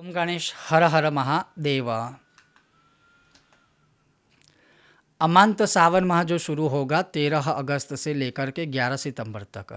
ओम गणेश हर हर महादेव। अमांत सावन माह जो शुरू होगा 13 अगस्त से लेकर के 11 सितंबर तक,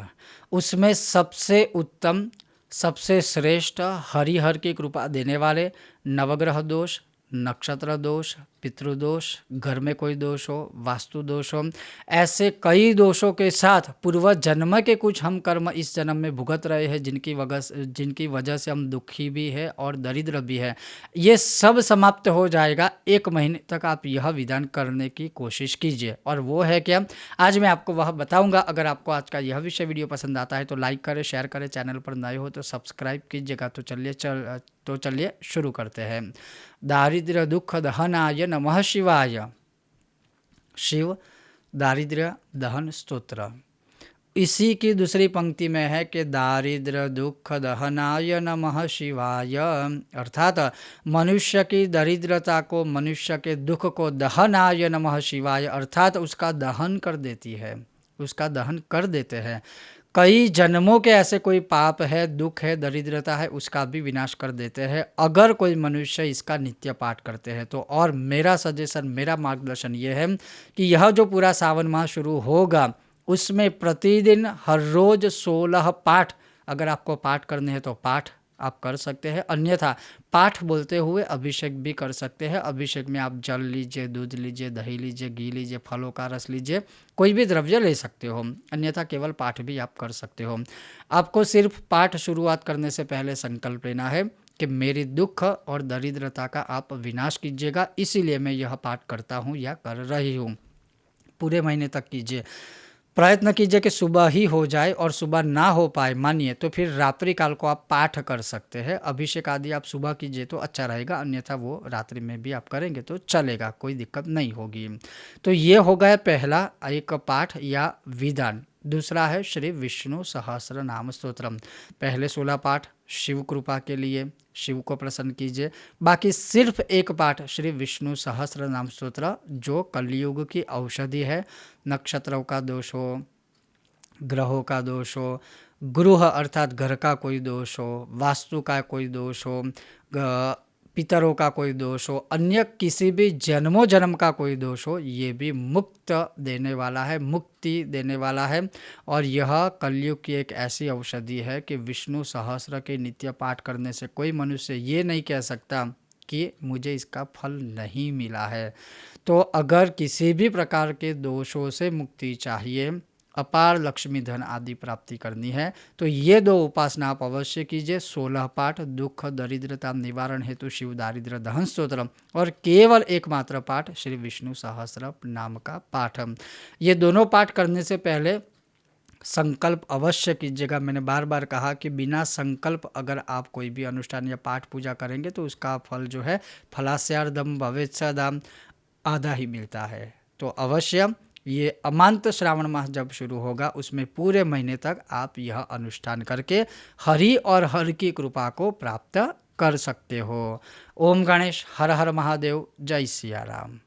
उसमें सबसे उत्तम, सबसे श्रेष्ठ, हरिहर की कृपा देने वाले नवग्रह दोष, नक्षत्र दोष, पितृदोष, घर में कोई दोष हो, वास्तु दोष हो, ऐसे कई दोषों के साथ पूर्व जन्म के कुछ हम कर्म इस जन्म में भुगत रहे हैं, जिनकी वजह से हम दुखी भी है और दरिद्र भी है, ये सब समाप्त हो जाएगा। 1 महीने तक आप यह विधान करने की कोशिश कीजिए। और वो है क्या, आज मैं आपको वह बताऊंगा। अगर आपको आज का यह विषय वीडियो पसंद आता है तो लाइक करें, शेयर करें, चैनल पर नए हो तो सब्सक्राइब कीजिएगा। तो चलिए शुरू करते हैं। दारिद्र्य दुख दहनाय नमः शिवाय। शिव दारिद्र्य दहन स्तोत्र। इसी की दूसरी पंक्ति में है कि दारिद्र्य दुख दहनाय नमः शिवाय, अर्थात मनुष्य की दरिद्रता को, मनुष्य के दुख को दहनाय नमः शिवाय, अर्थात उसका दहन कर देती है, उसका दहन कर देते हैं। कई जन्मों के ऐसे कोई पाप है, दुख है, दरिद्रता है, उसका भी विनाश कर देते हैं अगर कोई मनुष्य इसका नित्य पाठ करते हैं तो। और मेरा सजेशन, मेरा मार्गदर्शन ये है कि यह जो पूरा सावन माह शुरू होगा उसमें प्रतिदिन हर रोज 16 पाठ, अगर आपको पाठ करने हैं तो पाठ आप कर सकते हैं, अन्यथा पाठ बोलते हुए अभिषेक भी कर सकते हैं। अभिषेक में आप जल लीजिए, दूध लीजिए, दही लीजिए, घी लीजिए, फलों का रस लीजिए, कोई भी द्रव्य ले सकते हो, अन्यथा केवल पाठ भी आप कर सकते हो। आपको सिर्फ पाठ शुरुआत करने से पहले संकल्प लेना है कि मेरी दुख और दरिद्रता का आप विनाश कीजिएगा, इसीलिए मैं यह पाठ करता हूँ या कर रही हूँ। पूरे महीने तक कीजिए, प्रयत्न कीजिए कि सुबह ही हो जाए, और सुबह ना हो पाए मानिए तो फिर रात्रि काल को आप पाठ कर सकते हैं। अभिषेक आदि आप सुबह कीजिए तो अच्छा रहेगा, अन्यथा वो रात्रि में भी आप करेंगे तो चलेगा, कोई दिक्कत नहीं होगी। तो ये हो गया पहला एक पाठ या विधान। दूसरा है श्री विष्णु सहस्र नाम स्तोत्रम। पहले 16 पाठ शिव कृपा के लिए, शिव को प्रसन्न कीजिए। बाकी सिर्फ एक पाठ श्री विष्णु सहस्र नाम स्तोत्र, जो कलयुग की औषधि है। नक्षत्रों का दोष हो, ग्रहों का दोष हो, गृह अर्थात घर का कोई दोष हो, वास्तु का कोई दोष हो, पितरों का कोई दोष हो, अन्य किसी भी जन्मों जन्म का कोई दोष हो, ये भी मुक्त देने वाला है, मुक्ति देने वाला है। और यह कलयुग की एक ऐसी औषधि है कि विष्णु सहस्र के नित्य पाठ करने से कोई मनुष्य ये नहीं कह सकता कि मुझे इसका फल नहीं मिला है। तो अगर किसी भी प्रकार के दोषों से मुक्ति चाहिए, अपार लक्ष्मी धन आदि प्राप्ति करनी है, तो ये 2 उपासना आप अवश्य कीजिए। 16 पाठ दुख दरिद्रता निवारण हेतु शिव दारिद्र्य दहन स्तोत्र, और केवल एकमात्र पाठ श्री विष्णु सहस्र नाम का पाठ। ये दोनों पाठ करने से पहले संकल्प अवश्य कीजिएगा। मैंने बार बार कहा कि बिना संकल्प अगर आप कोई भी अनुष्ठान या पाठ पूजा करेंगे तो उसका फल जो है फलास्यार्धम भवेत् सदाम, आधा ही मिलता है। तो अवश्य ये अमांत श्रावण माह जब शुरू होगा उसमें पूरे महीने तक आप यह अनुष्ठान करके हरि और हर की कृपा को प्राप्त कर सकते हो। ओम गणेश हर हर महादेव। जय सिया राम।